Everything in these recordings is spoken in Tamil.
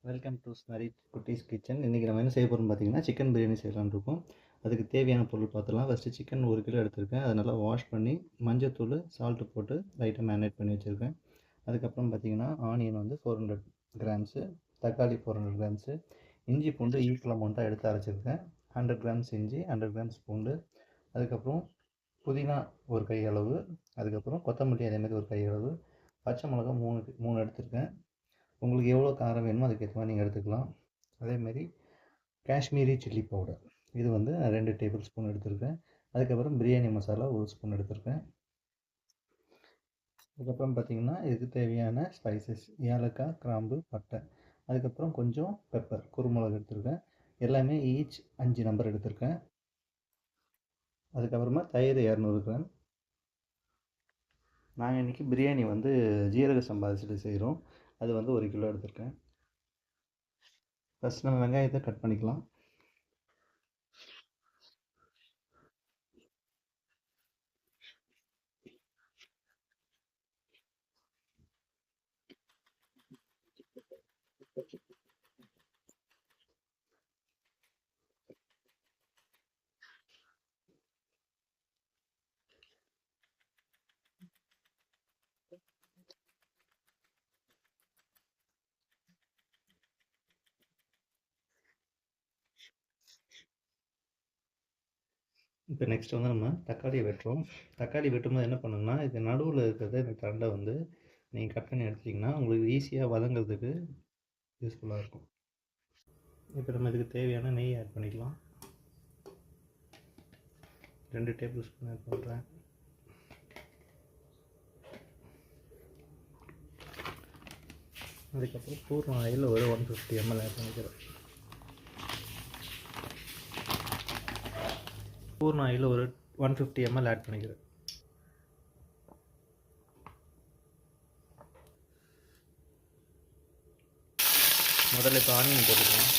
வெல்கம் டு ஸ்மரி குட்டீஸ் கிச்சன். இன்றைக்கி நம்ம என்ன செய்ய போகிறோம்னு பார்த்தீங்கன்னா, சிக்கன் பிரியாணி செய்யலான்னு இருக்கோம். அதுக்கு தேவையான பொருள் பார்த்துலாம். ஃபஸ்ட்டு சிக்கன் 1 கிலோ எடுத்திருக்கேன். அதை நல்லா வாஷ் பண்ணி மஞ்சத்தூள், சால்ட்டு போட்டு லைட்டாக மேரினேட் பண்ணி வச்சுருக்கேன். அதுக்கப்புறம் பார்த்தீங்கன்னா, ஆனியன் வந்து 400 கிராம்ஸு, தக்காளி 400 கிராம்ஸு, இஞ்சி பூண்டு ஈக்குவல் அமௌண்ட்டாக எடுத்து அரைச்சிருக்கேன். 100 கிராம்ஸ் இஞ்சி, 100 கிராம்ஸ் பூண்டு, அதுக்கப்புறம் புதினா ஒரு கையளவு, அதுக்கப்புறம் கொத்தமல்லி அதேமாதிரி ஒரு கையளவு, பச்சை மிளகா 3 எடுத்திருக்கேன். உங்களுக்கு எவ்வளோ காரம் வேணுமோ அதுக்கேற்ற மாதிரி நீங்கள் எடுத்துக்கலாம். அதேமாரி காஷ்மீரி சில்லி பவுடர் இது வந்து 2 டேபிள் ஸ்பூன் எடுத்திருக்கேன். அதுக்கப்புறம் பிரியாணி மசாலா 1 ஸ்பூன் எடுத்திருக்கேன். அதுக்கப்புறம் பார்த்திங்கன்னா இதுக்கு தேவையான ஸ்பைசஸ் ஏலக்காய், கிராம்பு, பட்டை, அதுக்கப்புறம் கொஞ்சம் பெப்பர், குருமிளகு எடுத்திருக்கேன். எல்லாமே ஈச் 5 நம்பர் எடுத்திருக்கேன். அதுக்கப்புறமா தயிர் 200 கிராம். நாங்கள் இன்றைக்கி பிரியாணி வந்து ஜீரக சம்பா அரிசியில் செய்கிறோம். அது வந்து 1 கிலோ எடுத்திருக்கேன். ஃபஸ்ட் நம்ம வெங்காயத்தை கட் பண்ணிக்கலாம். இப்போ நெக்ஸ்ட் வந்து நம்ம தக்காளியை வெட்டுறோம். தக்காளி வெட்டும்போது என்ன பண்ணணும்னா, இது நடுவில் இருக்கிறத இந்த தண்டை வந்து நீங்கள் கட் பண்ணி எடுத்துட்டிங்கன்னா உங்களுக்கு ஈஸியாக வதங்கிறதுக்கு யூஸ்ஃபுல்லாக இருக்கும். இப்போ நம்ம இதுக்கு தேவையான நெய் ஆட் பண்ணிக்கலாம். 2 டேபிள் ஸ்பூன் ஆட் பண்ணுறேன். அதுக்கப்புறம் பூர்ண ஆயில் ஒரு 150 ml ஆட் பண்ணிக்கிறேன். பூர்ண ஆயில் ஒரு 150 ml ஆட் பண்ணிக்கிறேன். முதல்ல இப்போ ஆனியன் போட்டுக்கலாம்.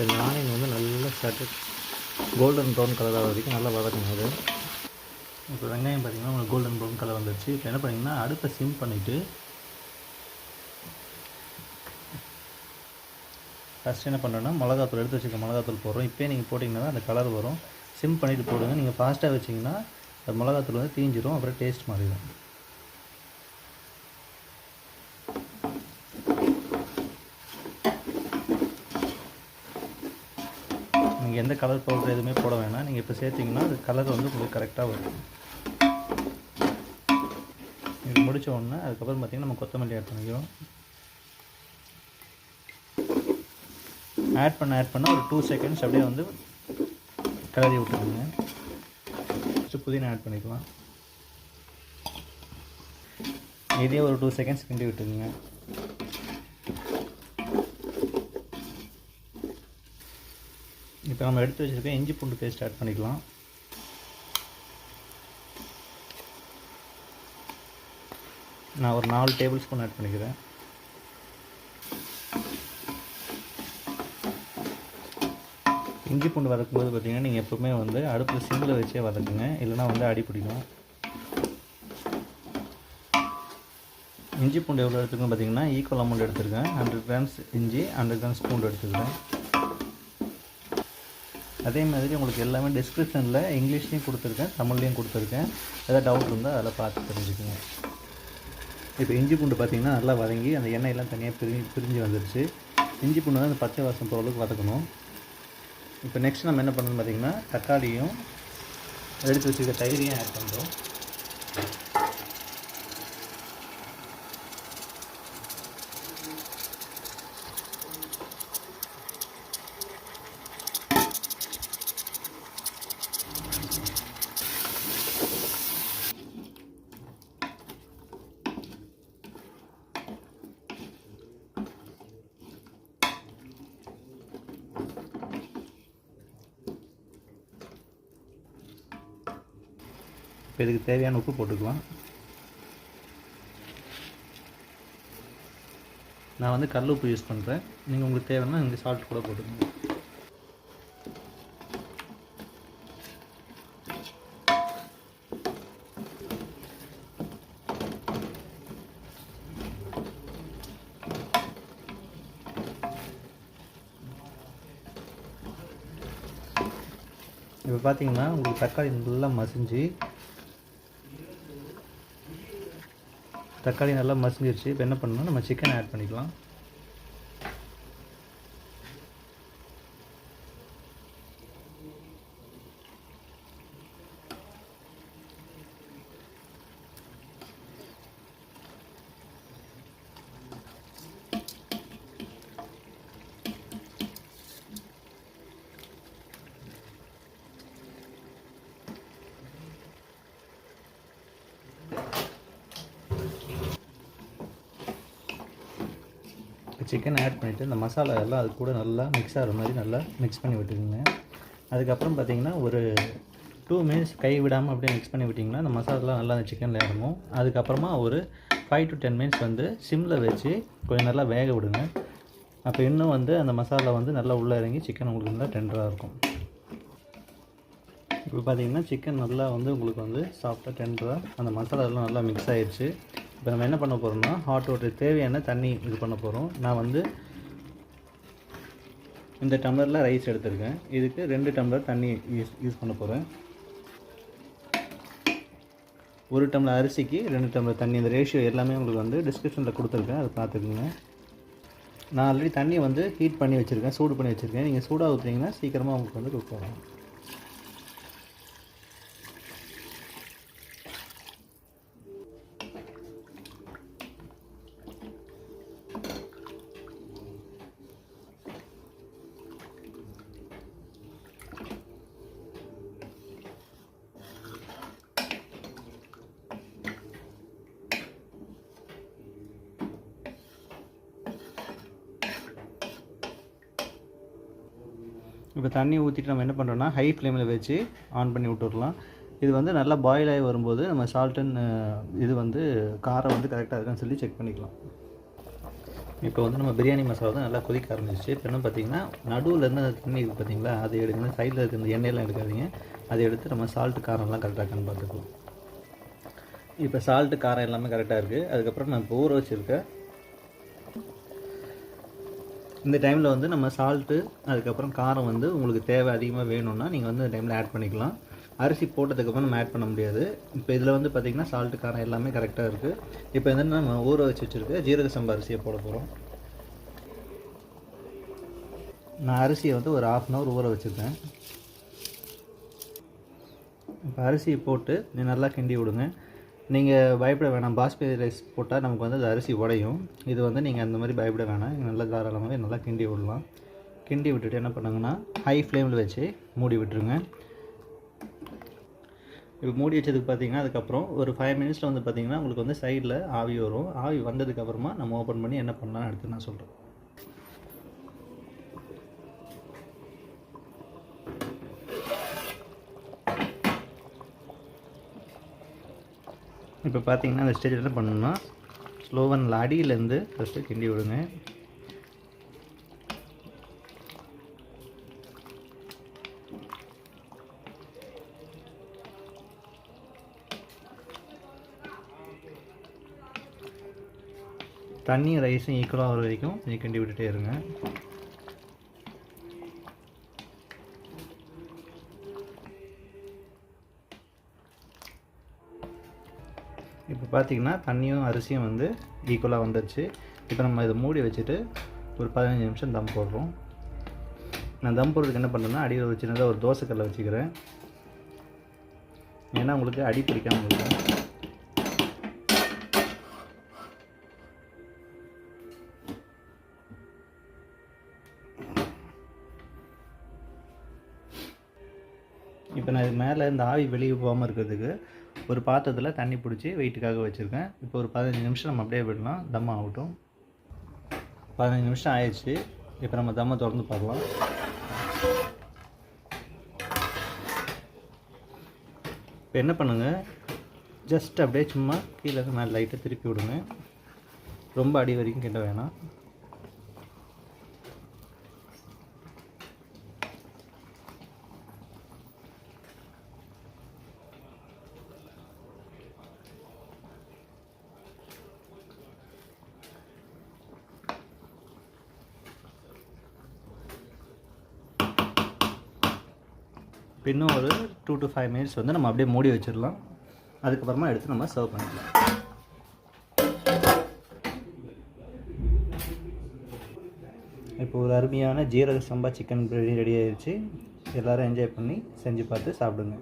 இந்த ஆனியன் வந்து நல்லா கோல்டன் ப்ரௌன் கலர் ஆகிற வரைக்கும் நல்லா வதக்கணும். அது இப்போ வெங்காயம் பார்த்திங்கன்னா உங்களுக்கு கோல்டன் ப்ரௌன் கலர் வந்துடுச்சு. இப்போ என்ன பண்ணிங்கன்னா அடுப்பை சிம் பண்ணிவிட்டு ஃபஸ்ட் என்ன பண்ணுறோன்னா மிளகாத்தூள் எடுத்து வச்சுக்க மிளகாத்தூள் போடுறோம். இப்போயே நீங்கள் போட்டிங்கன்னா தான் அந்த கலர் வரும். சிம் பண்ணிவிட்டு போடுங்க. நீங்கள் ஃபாஸ்ட்டாக வச்சிங்கன்னா அந்த மிளகாத்தூள் வந்து தீஞ்சிரும், அப்புறம் டேஸ்ட் மாறிடும். நீங்கள் எந்த கலர் பவுடர் எதுவுமே போட வேணாம். நீங்கள் இப்போ சேர்த்திங்கன்னா அது கலர் வந்து உங்களுக்கு கரெக்டாக வரும். இது முடித்த உடனே அதுக்கப்புறம் பார்த்திங்கன்னா நம்ம கொத்தமல்லி ஆட் பண்ணிக்கிறோம். ஆட் பண்ண ஒரு 2 செகண்ட்ஸ் அப்படியே வந்து கிளறி விட்டுருங்க. ஃபஸ்ட்டு புதினா ஆட் பண்ணிக்கலாம். இதே ஒரு 2 செகண்ட்ஸ் கிண்டி விட்டுருங்க. இப்போ நம்ம எடுத்து வச்சுருக்க இஞ்சி பூண்டு பேஸ்ட் ஆட் பண்ணிக்கலாம். நான் ஒரு 4 டேபிள் ஸ்பூன் ஆட் பண்ணிக்கிறேன். இஞ்சி பூண்டு வதக்கும்போது பார்த்திங்கன்னா நீங்கள் எப்போவுமே வந்து அடுப்பில் சிம்மில் வச்சே வதக்குங்க, இல்லைனா வந்து அடி பிடிக்கும். இஞ்சி பூண்டு எவ்வளோ எடுத்துருக்கேன் பார்த்திங்கன்னா ஈக்குவல் அமௌண்ட் எடுத்துருக்கேன். 100 கிராம்ஸ் இஞ்சி, 100 கிராம்ஸ் பூண்டு எடுத்துக்கிறேன். அதே மாதிரி உங்களுக்கு எல்லாமே டிஸ்கிரிப்ஷனில் இங்கிலீஷ்லேயும் கொடுத்துருக்கேன், தமிழ்லேயும் கொடுத்துருக்கேன். எதாவது டவுட் இருந்தால் அதில் பார்த்து தெரிஞ்சுக்கோங்க. இப்போ இஞ்சி பூண்டு பார்த்திங்கன்னா நல்லா வதங்கி அந்த எண்ணெயெல்லாம் தனியாக பிரிஞ்சு வந்துடுச்சு. இஞ்சி பூண்டு வந்து அந்த பச்சை வாசம் போகிற அளவுக்கு வதக்கணும். இப்போ நெக்ஸ்ட் நம்ம என்ன பண்ணணும்னு பார்த்திங்கன்னா தக்காளியும் எடுத்து வச்சுருக்க தயிரையும் ஆட் பண்ணுறோம். இப்போ இதுக்கு தேவையான உப்பு போட்டுக்கலாம். நான் வந்து கல் உப்பு யூஸ் பண்ணுறேன். நீங்கள் உங்களுக்கு தேவைன்னா இங்கே சால்ட் கூட போட்டுக்கோங்க. இப்போ பார்த்தீங்கன்னா உங்களுக்கு தக்காளி நல்லா மசிஞ்சு மசிஞ்சிருச்சு. இப்போ என்ன பண்ணணும், நம்ம சிக்கன் ஆட் பண்ணிக்கலாம். சிக்கன் ஆட் பண்ணிவிட்டு இந்த மசாலா எல்லாம் அது கூட நல்லா மிக்ஸ் ஆகிற மாதிரி நல்லா மிக்ஸ் பண்ணி விட்டுக்குங்க. அதுக்கப்புறம் பார்த்தீங்கன்னா ஒரு 2 மினிட்ஸ் கை விடாமல் அப்படியே மிக்ஸ் பண்ணி விட்டிங்கன்னா அந்த மசாலாலாம் நல்லா அந்த சிக்கனில் இறங்கும். அதுக்கப்புறமா ஒரு 5 to 10 மினிட்ஸ் வந்து சிம்மில் வச்சு கொஞ்சம் நல்லா வேக விடுங்க. அப்போ இன்னும் வந்து அந்த மசாலா வந்து நல்லா உள்ளே இறங்கி சிக்கன் உங்களுக்கு நல்லா டெண்டராக இருக்கும். இப்போ பார்த்தீங்கன்னா சிக்கன் நல்லா வந்து உங்களுக்கு வந்து சாஃப்டாக டெண்டராக அந்த மசாலாலாம் நல்லா மிக்ஸ் ஆகிடுச்சு. இப்போ நம்ம என்ன பண்ண போகிறோம்னா ஹாட் வாட்டர் தேவையான தண்ணி இது பண்ண போகிறோம். நான் வந்து இந்த டம்ளரில் ரைஸ் எடுத்திருக்கேன். இதுக்கு 2 டம்ளர் தண்ணி யூஸ் பண்ண போகிறேன். 1 டம்ளர் அரிசிக்கு 2 டம்ளர் தண்ணி. இந்த ரேஷியோ எல்லாமே உங்களுக்கு வந்து டிஸ்கிரிப்ஷனில் கொடுத்துருக்கேன், அதை பார்த்துக்குங்க. நான் ஆல்ரெடி தண்ணி வந்து ஹீட் பண்ணி வச்சுருக்கேன், சூடு பண்ணி வச்சுருக்கேன். நீங்கள் சூடாக ஊற்றுனீங்கன்னா சீக்கிரமாக உங்களுக்கு வந்து குக் ஆகும். இப்போ தண்ணி ஊற்றிட்டு நம்ம என்ன பண்ணுறோன்னா ஹை ஃப்ளேமில் வச்சு ஆன் பண்ணி விட்டுடலாம். இது வந்து நல்லா பாயில் ஆகி வரும்போது நம்ம சால்ட்டுன்னு இது வந்து காரம் வந்து கரெக்டாக இருக்கான்னு சொல்லி செக் பண்ணிக்கலாம். இப்போ வந்து நம்ம பிரியாணி மசாலா வந்து நல்லா கொதிக்க ஆரம்பிச்சிச்சு. இப்போ என்ன பார்த்தீங்கன்னா நடுவில் இருந்து அந்த தண்ணி இருக்குது பார்த்தீங்களா, அதை எடுங்க. சைடில் இருக்க இந்த எண்ணெயெல்லாம் எடுக்காதீங்க. அதை எடுத்து நம்ம சால்ட்டு காரம்லாம் கரெக்டாக இருக்கான்னு பார்த்துக்கலாம். இப்போ சால்ட்டு காரம் எல்லாமே கரெக்டாக இருக்குது. அதுக்கப்புறம் நான் இப்போ ஊற வச்சுருக்கேன். இந்த டைமில் வந்து நம்ம சால்ட்டு அதுக்கப்புறம் காரம் வந்து உங்களுக்கு தேவை அதிகமாக வேணும்னா நீங்கள் வந்து இந்த டைமில் ஆட் பண்ணிக்கலாம். அரிசி போட்டதுக்கப்புறம் நம்ம ஆட் பண்ண முடியாது. இப்போ இதில் வந்து பார்த்திங்கன்னா சால்ட்டு காரம் எல்லாமே கரெக்டாக இருக்குது. இப்போ வந்து நம்ம ஊற வச்சு வச்சுருக்க ஜீரக சம்பா அரிசியை போட போகிறோம். நான் அரிசியை வந்து ஒரு 1/2 hour ஊற வச்சுருக்கேன். இப்போ அரிசியை போட்டு நல்லா கிண்டி விடுங்க. நீங்கள் பயப்பட வேணாம், பாஸ்மதி ரைஸ் போட்டால் நமக்கு வந்து அது அரிசி உடையும். இது வந்து நீங்கள் அந்த மாதிரி பயப்பட வேணாம். நல்லா தாராளமாகவே நல்லா கிண்டி விடலாம். கிண்டி விட்டுட்டு என்ன பண்ணுங்கன்னா ஹை ஃப்ளேமில் வச்சு மூடி விட்டுருங்க. இப்போ மூடி வச்சதுக்கு பார்த்தீங்கன்னா அதுக்கப்புறம் ஒரு 5 மினிட்ஸில் வந்து பார்த்திங்கன்னா உங்களுக்கு வந்து சைடில் ஆவி வரும். ஆவி வந்ததுக்கப்புறமா நம்ம ஓப்பன் பண்ணி என்ன பண்ணலாம்னு அடுத்து நான் சொல்கிறேன். இப்போ பார்த்தீங்கன்னா அந்த ஸ்டேஜில் என்ன பண்ணணும்னா ஸ்லோவனில் அடியிலேருந்து ஃபஸ்ட்டு கிண்டி விடுங்க. தண்ணியும் ரைஸும் ஈக்குவலாக வர வரைக்கும் கொஞ்சம் கிண்டி விட்டுட்டே இருங்க. இப்போ பார்த்தீங்கன்னா தண்ணியும் அரிசியும் வந்து ஈக்குவலாக வந்துடுச்சு. இப்போ நம்ம இதை மூடி வச்சுட்டு ஒரு 15 நிமிஷம் தம் போடுறோம். நான் தம் போடுறதுக்கு என்ன பண்ணுறேன்னா அடியில் வச்சுருந்தா ஒரு தோசைக்கல்லை வச்சுக்கிறேன். ஏன்னா உங்களுக்கு அடி பிடிக்காமல் இருக்கும். இப்போ நான் இது மேலே இந்த ஆவி வெளியே போகாமல் இருக்கிறதுக்கு ஒரு பாத்திரத்தில் தண்ணி பிடிச்சி வெயிட்டுக்காக வச்சுருக்கேன். இப்போ ஒரு 15 நிமிஷம் நம்ம அப்படியே விடலாம், தம் ஆகட்டும். 15 நிமிஷம் ஆயிடுச்சு. இப்போ நம்ம தம்மை திறந்து பார்க்கலாம். இப்போ என்ன பண்ணுங்கள், ஜஸ்ட் அப்படியே சும்மா கீழே மேலே லைட்டாக திருப்பி விடுங்க. ரொம்ப அடி வரைக்கும் கிட்ட வேணாம். இன்னும் ஒரு 2 to 5 மினிட்ஸ் வந்து நம்ம அப்படியே மூடி வச்சிடலாம். அதுக்கப்புறமா எடுத்து நம்ம சர்வ் பண்ணிக்கலாம். இப்போ ஒரு அருமையான ஜீரக சம்பா சிக்கன் பிரியாணி ரெடி ஆயிடுச்சு. எல்லோரும் என்ஜாய் பண்ணி செஞ்சு பார்த்து சாப்பிடுங்க.